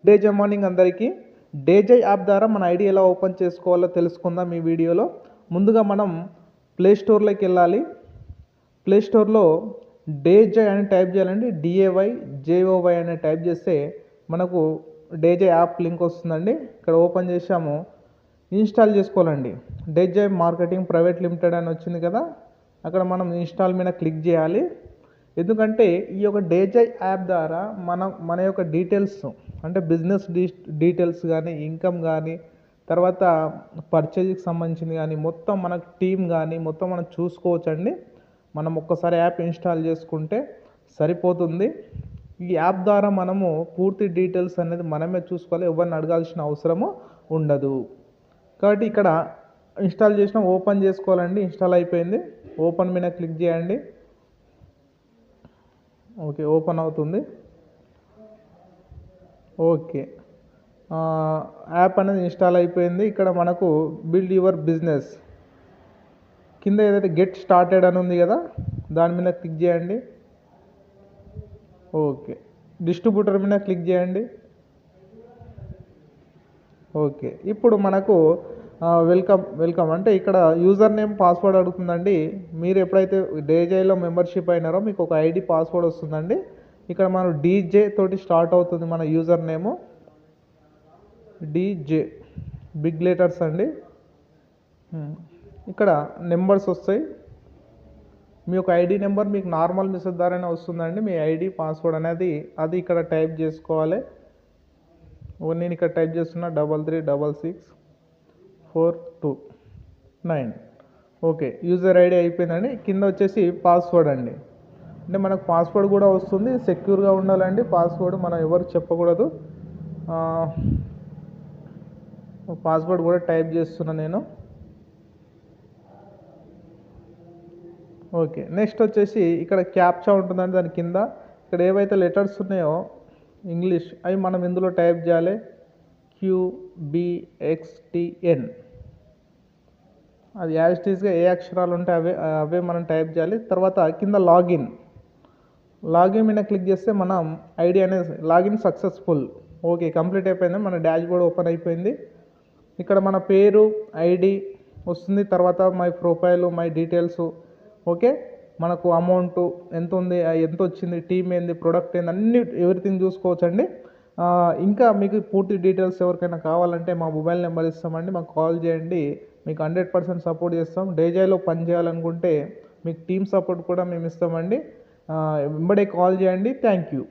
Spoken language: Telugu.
డేజై మార్నింగ్ అందరికీ. డేజై యాప్ ద్వారా మన ఐడి ఎలా ఓపెన్ చేసుకోవాలో తెలుసుకుందాం ఈ వీడియోలో. ముందుగా మనం ప్లే స్టోర్లోకి వెళ్ళాలి. ప్లే స్టోర్లో డేజై అని టైప్ చేయాలండి. DAYJOY అని టైప్ చేస్తే మనకు డేజై యాప్ లింక్ వస్తుందండి. ఇక్కడ ఓపెన్ చేసాము, ఇన్స్టాల్ చేసుకోవాలండి. డేజై మార్కెటింగ్ ప్రైవేట్ లిమిటెడ్ అని వచ్చింది కదా, అక్కడ మనం ఇన్స్టాల్ మీద క్లిక్ చేయాలి. ఎందుకంటే ఈ యొక్క డేజై యాప్ ద్వారా మన యొక్క డీటెయిల్స్ అంటే బిజినెస్ డీటెయిల్స్ కానీ, ఇన్కమ్ కానీ, తర్వాత పర్చేజ్కి సంబంధించింది కానీ, మొత్తం మన టీమ్ కానీ మొత్తం మనం చూసుకోవచ్చండి. మనం ఒక్కసారి యాప్ ఇన్స్టాల్ చేసుకుంటే సరిపోతుంది. ఈ యాప్ ద్వారా మనము పూర్తి డీటెయిల్స్ అనేది మనమే చూసుకోవాలి, ఎవరిని అడగాల్సిన అవసరము ఉండదు. కాబట్టి ఇక్కడ ఇన్స్టాల్ చేసిన ఓపెన్ చేసుకోవాలండి. ఇన్స్టాల్ అయిపోయింది. ఓపెన్ మీద క్లిక్ చేయండి. ఓకే, ఓపెన్ అవుతుంది. ఓకే, యాప్ అనేది ఇన్స్టాల్ అయిపోయింది. ఇక్కడ మనకు బిల్డ్ యువర్ బిజినెస్ కింద ఏదైతే గెట్ స్టార్టెడ్ అని ఉంది కదా, దాని మీద క్లిక్ చేయండి. ఓకే, డిస్ట్రిబ్యూటర్ మీద క్లిక్ చేయండి. ఓకే, ఇప్పుడు మనకు వెల్కమ్ అంటే ఇక్కడ యూజర్ నేమ్ పాస్వర్డ్ అడుగుతుందండి. మీరు ఎప్పుడైతే డేజైలో మెంబర్షిప్ అయినారో మీకు ఒక ఐడి పాస్వర్డ్ వస్తుందండి. ఇక్కడ మనం డీజే తోటి స్టార్ట్ అవుతుంది మన user name. DJ big letters అండి. ఇక్కడ నెంబర్స్ వస్తాయి. మీ యొక్క ఐడి నెంబర్ మీకు నార్మల్ మెసేజ్ ద్వారానే వస్తుందండి. మీ ఐడి పాస్వర్డ్ అనేది అది ఇక్కడ టైప్ చేసుకోవాలి. నేను ఇక్కడ టైప్ చేస్తున్నా 33664249. ఓకే, యూజర్ ఐడి అయిపోయిందండి. కింద వచ్చేసి పాస్వర్డ్ అండి. అంటే మనకు పాస్వర్డ్ కూడా వస్తుంది. సెక్యూర్గా ఉండాలండి పాస్వర్డ్, మనం ఎవరికి చెప్పకూడదు. పాస్వర్డ్ కూడా టైప్ చేస్తున్నా నేను. ఓకే, నెక్స్ట్ వచ్చేసి ఇక్కడ క్యాప్చా ఉంటుందండి. దాని కింద ఇక్కడ ఏవైతే లెటర్స్ ఉన్నాయో ఇంగ్లీష్ అవి మనం ఇందులో టైప్ చేయాలి. QBXTN అది యాజ్ ఇట్ ఈస్గా ఏ అక్షరాలు ఉంటే అవే మనం టైప్ చేయాలి. తర్వాత కింద లాగిన్ మీద క్లిక్ చేస్తే మనం ఐడి అనేది లాగిన్ సక్సెస్ఫుల్. ఓకే, కంప్లీట్ అయిపోయింది. మన డాష్ బోర్డ్ ఓపెన్ అయిపోయింది. ఇక్కడ మన పేరు, ఐడి వస్తుంది. తర్వాత my profile, my details. Okay, మనకు అమౌంట్ ఎంత ఉంది, ఎంత వచ్చింది, టీమ్ ఏంది, ప్రొడక్ట్ ఏంది, అన్ని ఎవ్రీథింగ్ చూసుకోవచ్చండి. ఇంకా మీకు పూర్తి డీటెయిల్స్ ఎవరికైనా కావాలంటే మా మొబైల్ నెంబర్ ఇస్తామండి, మాకు కాల్ చేయండి. మీకు 100% సపోర్ట్ చేస్తాం. డేజైలో పని చేయాలనుకుంటే మీకు టీమ్ సపోర్ట్ కూడా మేము ఇస్తామండి. వెంబడే కాల్ చేయండి. Thank you.